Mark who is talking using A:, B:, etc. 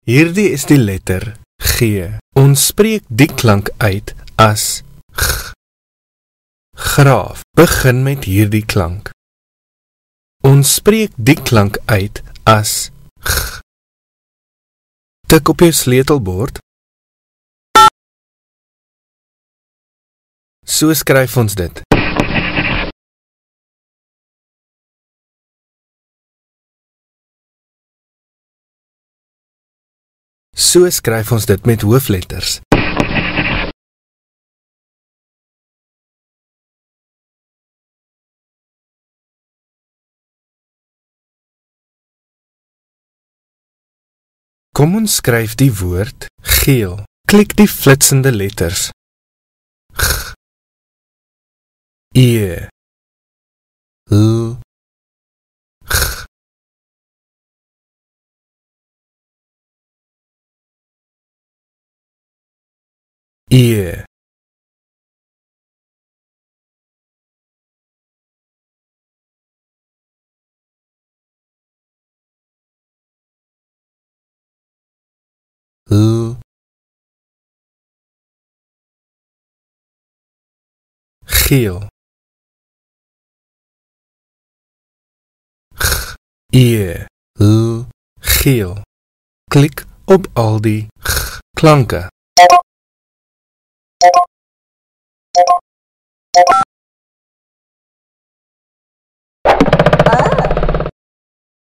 A: Hierdie is die letter G. Ons spreek die klank uit as G. Graaf, begin met hierdie klank. Ons spreek die klank uit as G. Tik op jou sleutelbord. So skryf ons dit. So skryf ons dit met hoofletters. Kom ons skryf die woord geel. Klik die flitsende letters. G, E, L, G. E, L, geel. G, E, L, geel. Klik op al die G klanke.